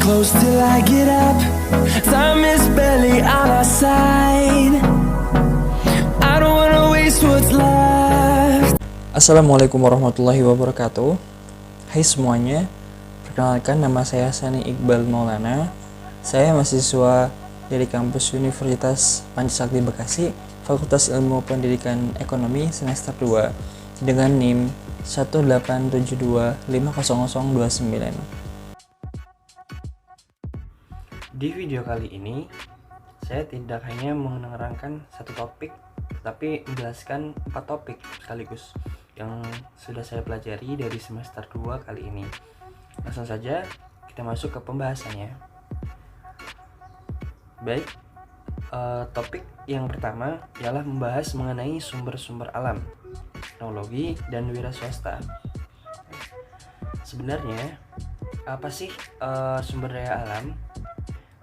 close till I get up. Time is barely on our side. I don't wanna waste what's left. Assalamualaikum warahmatullahi wabarakatuh. Hai semuanya, perkenalkan nama saya Sani Iqbal Maulana. Saya mahasiswa dari kampus Universitas Pancasakti Bekasi, Fakultas Ilmu Pendidikan Ekonomi semester 2 dengan NIM 187250029. Di video kali ini, saya tidak hanya menerangkan satu topik, tapi menjelaskan 4 topik sekaligus yang sudah saya pelajari dari semester 2 kali ini. Langsung saja kita masuk ke pembahasannya. Baik, topik yang pertama ialah membahas mengenai sumber-sumber alam, teknologi, dan wira swasta. Sebenarnya, apa sih sumber daya alam?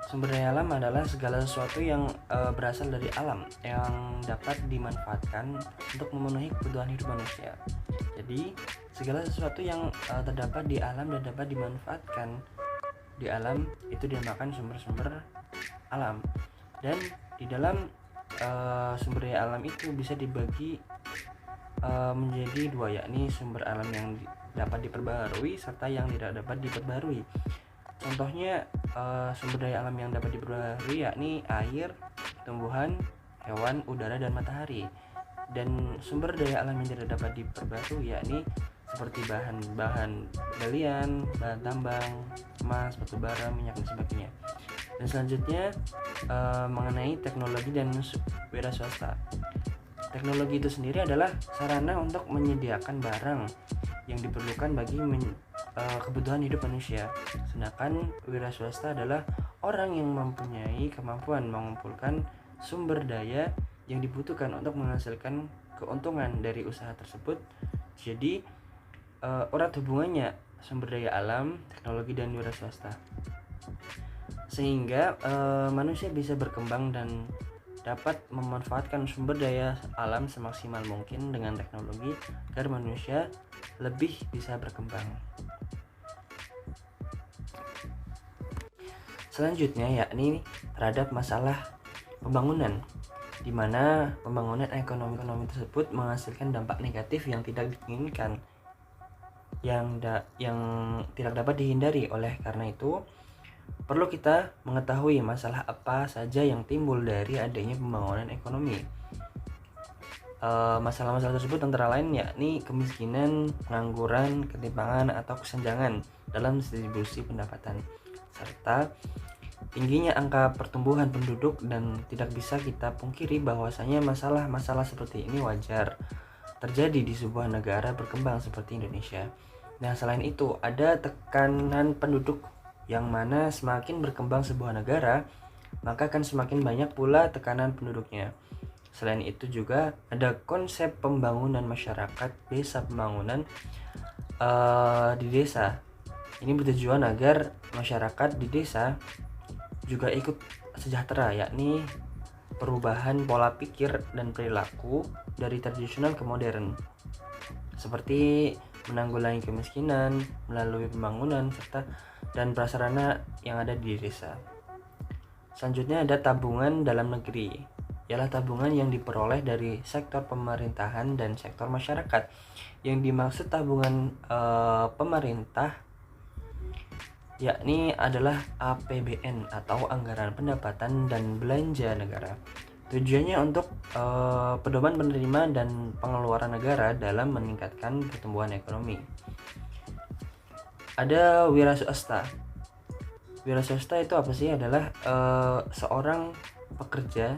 Sumber daya alam adalah segala sesuatu yang berasal dari alam yang dapat dimanfaatkan untuk memenuhi kebutuhan hidup manusia. Jadi, segala sesuatu yang terdapat di alam dan dapat dimanfaatkan di alam itu dinamakan sumber-sumber alam. Dan di dalam sumber daya alam itu bisa dibagi menjadi dua, yakni sumber alam yang dapat diperbaharui serta yang tidak dapat diperbaharui. Contohnya sumber daya alam yang dapat diperbaharui yakni air, tumbuhan, hewan, udara, dan matahari. Dan sumber daya alam yang tidak dapat diperbaharui yakni seperti bahan-bahan galian, bahan tambang, emas, batu bara, minyak, dan sebagainya. Dan selanjutnya mengenai teknologi dan wira swasta. Teknologi itu sendiri adalah sarana untuk menyediakan barang yang diperlukan bagi kebutuhan hidup manusia. Sedangkan wira swasta adalah orang yang mempunyai kemampuan mengumpulkan sumber daya yang dibutuhkan untuk menghasilkan keuntungan dari usaha tersebut. Jadi erat hubungannya sumber daya alam, teknologi, dan wira swasta, sehingga manusia bisa berkembang dan dapat memanfaatkan sumber daya alam semaksimal mungkin dengan teknologi agar manusia lebih bisa berkembang. Selanjutnya yakni terhadap masalah pembangunan, di mana pembangunan ekonomi tersebut menghasilkan dampak negatif yang tidak diinginkan, yang tidak dapat dihindari. Oleh karena itu, perlu kita mengetahui masalah apa saja yang timbul dari adanya pembangunan ekonomi. Masalah-masalah tersebut antara lain yakni kemiskinan, pengangguran, ketimpangan atau kesenjangan dalam distribusi pendapatan, serta tingginya angka pertumbuhan penduduk. Dan tidak bisa kita pungkiri bahwasanya masalah-masalah seperti ini wajar terjadi di sebuah negara berkembang seperti Indonesia. Nah, selain itu ada tekanan penduduk, yang mana semakin berkembang sebuah negara, maka akan semakin banyak pula tekanan penduduknya. Selain itu juga ada konsep pembangunan masyarakat desa. Pembangunan di desa ini bertujuan agar masyarakat di desa juga ikut sejahtera, yakni perubahan pola pikir dan perilaku dari tradisional ke modern, seperti menanggulangi kemiskinan melalui pembangunan serta dan prasarana yang ada di desa. Selanjutnya ada tabungan dalam negeri, ialah tabungan yang diperoleh dari sektor pemerintahan dan sektor masyarakat. Yang dimaksud tabungan pemerintah yakni adalah APBN atau Anggaran Pendapatan dan Belanja Negara. Tujuannya untuk pedoman penerima dan pengeluaran negara dalam meningkatkan pertumbuhan ekonomi. Ada wira swasta. Wira swasta itu apa sih? Adalah seorang pekerja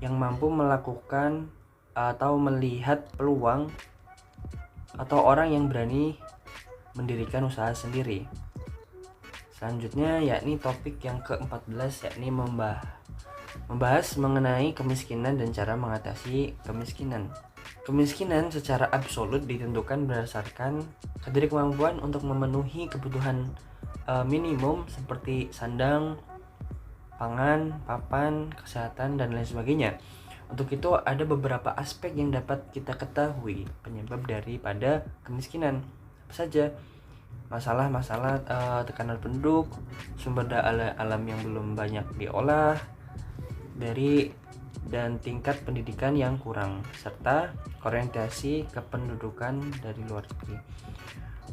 yang mampu melakukan atau melihat peluang, atau orang yang berani mendirikan usaha sendiri. Selanjutnya yakni topik yang ke-14, yakni membahas mengenai kemiskinan dan cara mengatasi kemiskinan. Kemiskinan secara absolut ditentukan berdasarkan ketidakmampuan untuk memenuhi kebutuhan minimum seperti sandang, pangan, papan, kesehatan, dan lain sebagainya. Untuk itu ada beberapa aspek yang dapat kita ketahui penyebab daripada kemiskinan. Apa saja? masalah-masalah tekanan penduduk, sumber daya alam yang belum banyak diolah, dan tingkat pendidikan yang kurang, serta orientasi kependudukan dari luar negeri.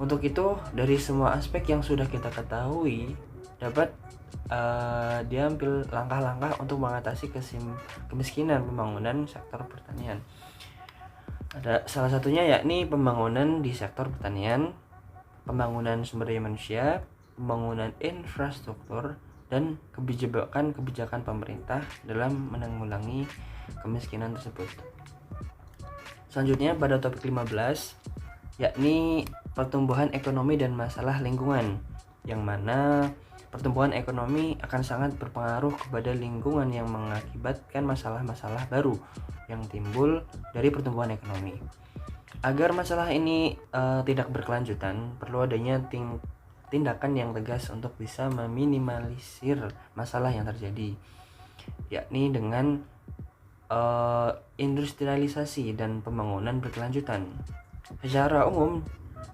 Untuk itu, dari semua aspek yang sudah kita ketahui, dapat diambil langkah-langkah untuk mengatasi kemiskinan pembangunan sektor pertanian. Ada salah satunya yakni pembangunan di sektor pertanian, pembangunan sumber daya manusia, pembangunan infrastruktur, dan kebijakan pemerintah dalam menanggulangi kemiskinan tersebut. Selanjutnya pada topik 15 yakni pertumbuhan ekonomi dan masalah lingkungan, yang mana pertumbuhan ekonomi akan sangat berpengaruh kepada lingkungan yang mengakibatkan masalah-masalah baru yang timbul dari pertumbuhan ekonomi. Agar masalah ini tidak berkelanjutan, perlu adanya tindakan yang tegas untuk bisa meminimalisir masalah yang terjadi, yakni dengan industrialisasi dan pembangunan berkelanjutan. Secara umum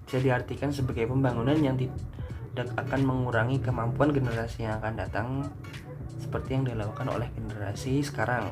bisa diartikan sebagai pembangunan yang tidak akan mengurangi kemampuan generasi yang akan datang seperti yang dilakukan oleh generasi sekarang.